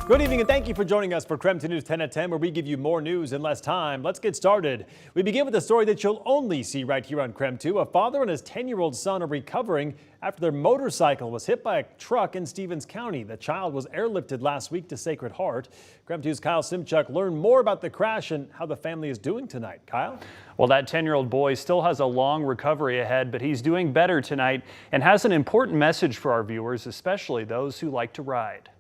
Good evening and thank you for joining us for KREM 2 News 10 at 10, where we give you more news in less time. Let's get started. We begin with a story that you'll only see right here on KREM 2. A father and his 10-year-old son are recovering after their motorcycle was hit by a truck in Stevens County. The child was airlifted last week to Sacred Heart. KREM 2's Kyle Simchuk learned more about the crash and how the family is doing tonight. Kyle? Well, that 10-year-old boy still has a long recovery ahead, but he's doing better tonight and has an important message for our viewers, especially those who like to ride.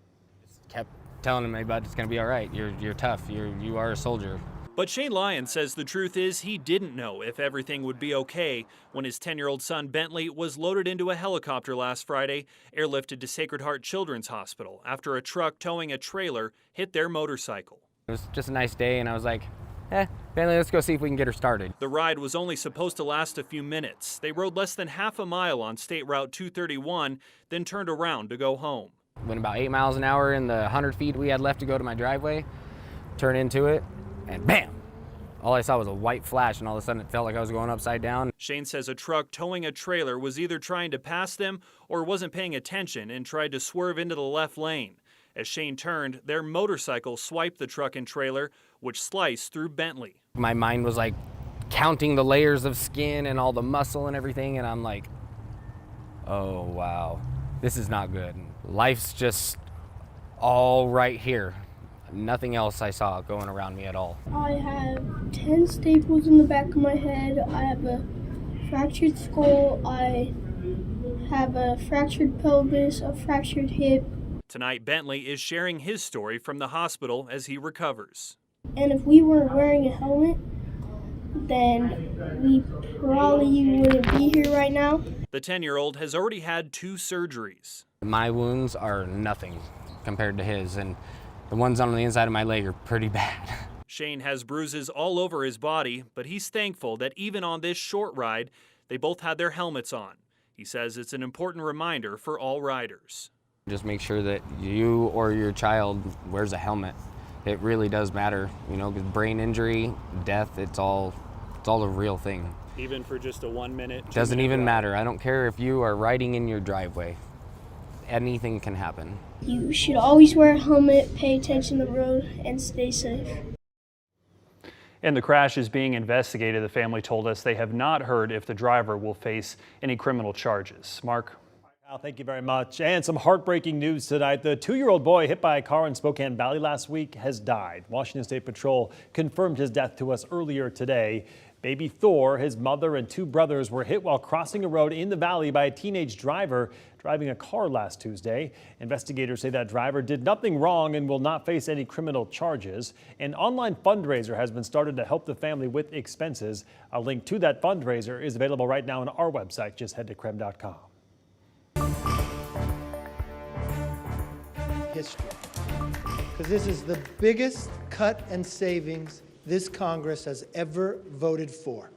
Kept telling him, but it's going to be all right. You're tough. You are a soldier. But Shane Lyon says the truth is he didn't know if everything would be okay when his 10-year-old son Bentley was loaded into a helicopter last Friday, airlifted to Sacred Heart Children's Hospital after a truck towing a trailer hit their motorcycle. It was just a nice day, and I was like, Bentley, let's go see if we can get her started. The ride was only supposed to last a few minutes. They rode less than half a mile on State Route 231, then turned around to go home. Went about 8 miles an hour in the 100 feet we had left to go to my driveway, turned into it, and bam! All I saw was a white flash, and all of a sudden it felt like I was going upside down. Shane says a truck towing a trailer was either trying to pass them or wasn't paying attention and tried to swerve into the left lane. As Shane turned, their motorcycle swiped the truck and trailer, which sliced through Bentley. My mind was like counting the layers of skin and all the muscle and everything, and I'm like, oh wow, this is not good. Life's just all right here. Nothing else I saw going around me at all. I have 10 staples in the back of my head. I have a fractured skull. I have a fractured pelvis, a fractured hip. Tonight, Bentley is sharing his story from the hospital as he recovers. And if we weren't wearing a helmet, then we probably wouldn't be here right now. The 10-year-old has already had 2 surgeries. My wounds are nothing compared to his, and the ones on the inside of my leg are pretty bad. Shane has bruises all over his body, but he's thankful that even on this short ride, they both had their helmets on. He says it's an important reminder for all riders. Just make sure that you or your child wears a helmet. It really does matter, because brain injury, death, it's all a real thing. Even for just a 1 minute? Doesn't even matter. I don't care if you are riding in your driveway. Anything can happen. You should always wear a helmet, pay attention to the road, and stay safe. And the crash is being investigated. The family told us they have not heard if the driver will face any criminal charges. Mark? Al, thank you very much. And some heartbreaking news tonight. The 2-year-old boy hit by a car in Spokane Valley last week has died. Washington State Patrol confirmed his death to us earlier today. Baby Thor, his mother, and 2 brothers were hit while crossing a road in the valley by a teenage driver driving a car last Tuesday. Investigators say that driver did nothing wrong and will not face any criminal charges. An online fundraiser has been started to help the family with expenses. A link to that fundraiser is available right now on our website. Just head to KREM.com. History, because this is the biggest cut and savings this Congress has ever voted for.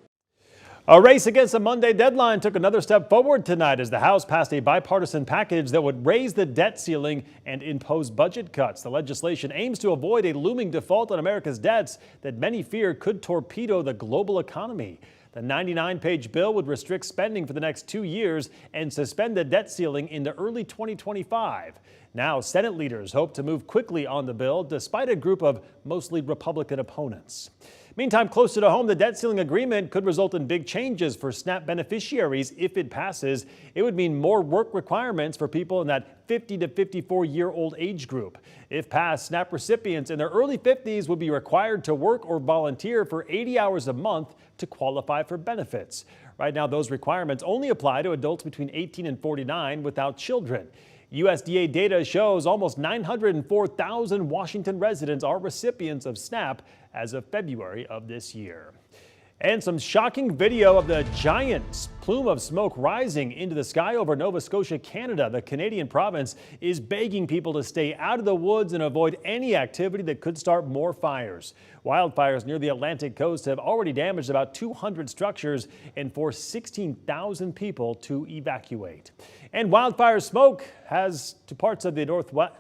A race against a Monday deadline took another step forward tonight as the House passed a bipartisan package that would raise the debt ceiling and impose budget cuts. The legislation aims to avoid a looming default on America's debts that many fear could torpedo the global economy. The 99-page bill would restrict spending for the next 2 years and suspend the debt ceiling into early 2025. Now, Senate leaders hope to move quickly on the bill, despite a group of mostly Republican opponents. Meantime, closer to home, the debt ceiling agreement could result in big changes for SNAP beneficiaries if it passes. It would mean more work requirements for people in that 50 to 54-year-old age group. If passed, SNAP recipients in their early 50s would be required to work or volunteer for 80 hours a month to qualify for benefits. Right now, those requirements only apply to adults between 18 and 49 without children. USDA data shows almost 904,000 Washington residents are recipients of SNAP as of February of this year. And some shocking video of the giant plume of smoke rising into the sky over Nova Scotia, Canada. The Canadian province is begging people to stay out of the woods and avoid any activity that could start more fires. Wildfires near the Atlantic coast have already damaged about 200 structures and forced 16,000 people to evacuate. And wildfire smoke has to parts of the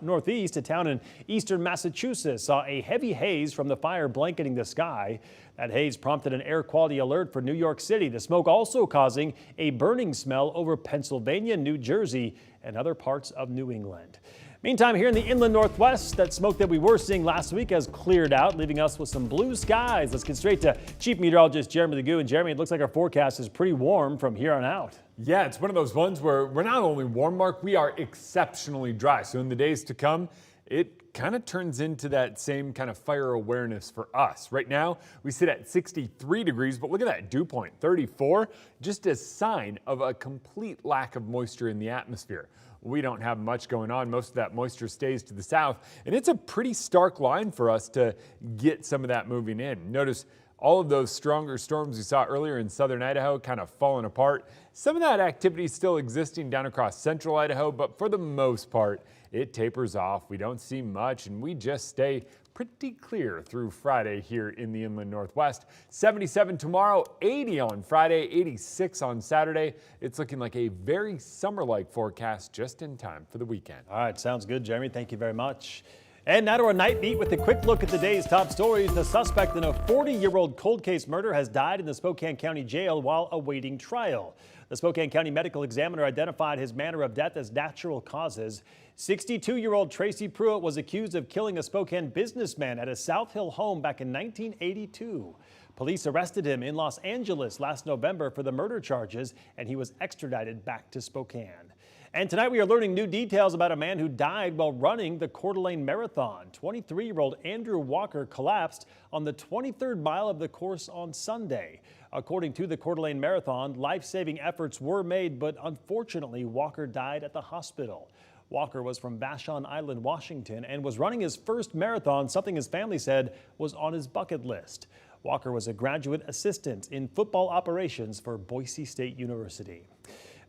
northeast. A town in eastern Massachusetts saw a heavy haze from the fire blanketing the sky. That haze prompted an air quality alert for New York City. The smoke also causing a burning smell over Pennsylvania, New Jersey, and other parts of New England. Meantime, here in the inland northwest, that smoke that we were seeing last week has cleared out, leaving us with some blue skies. Let's get straight to Chief Meteorologist Jeremy Legoo. And Jeremy, it looks like our forecast is pretty warm from here on out. Yeah, it's one of those ones where we're not only warm, Mark, we are exceptionally dry. So in the days to come, it kind of turns into that same kind of fire awareness for us. Right now, we sit at 63 degrees, but look at that dew point, 34, just a sign of a complete lack of moisture in the atmosphere. We don't have much going on. Most of that moisture stays to the south, and it's a pretty stark line for us to get some of that moving in. Notice all of those stronger storms we saw earlier in southern Idaho kind of falling apart. Some of that activity is still existing down across central Idaho, but for the most part, it tapers off. We don't see much, and we just stay pretty clear through Friday here in the inland northwest. 77 tomorrow, 80 on Friday, 86 on Saturday. It's looking like a very summer-like forecast just in time for the weekend. All right, sounds good, Jeremy. Thank you very much. And now to our night beat with a quick look at the day's top stories. The suspect in a 40-year-old cold case murder has died in the Spokane County Jail while awaiting trial. The Spokane County Medical Examiner identified his manner of death as natural causes. 62-year-old Tracy Pruitt was accused of killing a Spokane businessman at a South Hill home back in 1982. Police arrested him in Los Angeles last November for the murder charges, and he was extradited back to Spokane. And tonight we are learning new details about a man who died while running the Coeur d'Alene Marathon. 23-year-old Andrew Walker collapsed on the 23rd mile of the course on Sunday. According to the Coeur d'Alene Marathon, life-saving efforts were made, but unfortunately Walker died at the hospital. Walker was from Vashon Island, Washington, and was running his first marathon, something his family said was on his bucket list. Walker was a graduate assistant in football operations for Boise State University.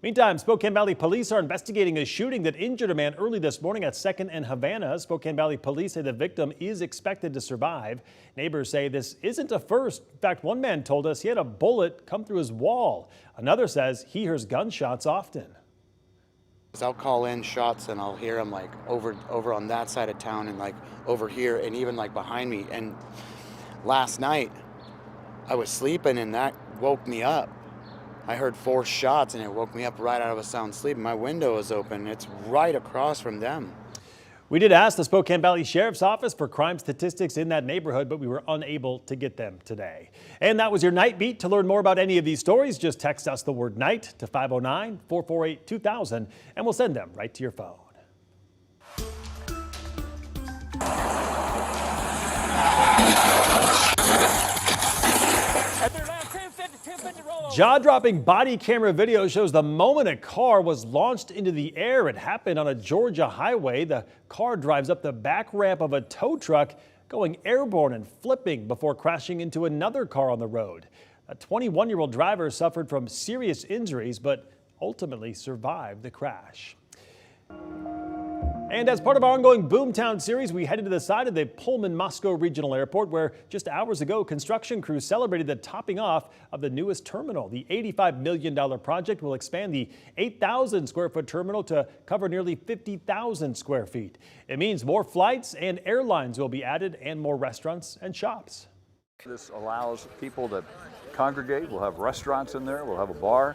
Meantime, Spokane Valley police are investigating a shooting that injured a man early this morning at 2nd and Havana. Spokane Valley police say the victim is expected to survive. Neighbors say this isn't a first. In fact, one man told us he had a bullet come through his wall. Another says he hears gunshots often. I'll call in shots and I'll hear them like over on that side of town and like over here and even like behind me. And last night I was sleeping and that woke me up. I heard 4 shots and it woke me up right out of a sound sleep. My window is open. It's right across from them. We did ask the Spokane Valley Sheriff's Office for crime statistics in that neighborhood, but we were unable to get them today. And that was your Night Beat. To learn more about any of these stories, just text us the word night to 509-448-2000 and we'll send them right to your phone. Jaw-dropping body camera video shows the moment a car was launched into the air. It happened on a Georgia highway. The car drives up the back ramp of a tow truck, going airborne and flipping before crashing into another car on the road. A 21-year-old driver suffered from serious injuries, but ultimately survived the crash. And as part of our ongoing Boomtown series, we headed to the side of the Pullman-Moscow Regional Airport, where just hours ago, construction crews celebrated the topping off of the newest terminal. The $85 million project will expand the 8,000 square foot terminal to cover nearly 50,000 square feet. It means more flights and airlines will be added and more restaurants and shops. This allows people to congregate. We'll have restaurants in there. We'll have a bar.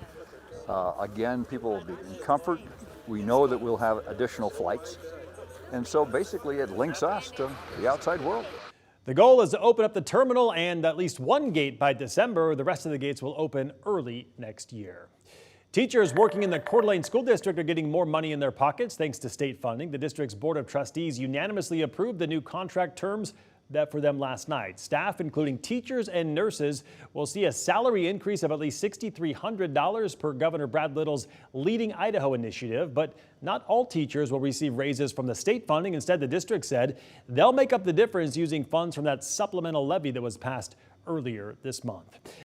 Again, people will be in comfort. We know that we'll have additional flights. And so basically it links us to the outside world. The goal is to open up the terminal and at least one gate by December. The rest of the gates will open early next year. Teachers working in the Coeur d'Alene School District are getting more money in their pockets thanks to state funding. The district's Board of Trustees unanimously approved the new contract terms that for them last night. Staff, including teachers and nurses, will see a salary increase of at least $6,300 per Governor Brad Little's Leading Idaho initiative, but not all teachers will receive raises from the state funding. Instead, the district said they'll make up the difference using funds from that supplemental levy that was passed earlier this month.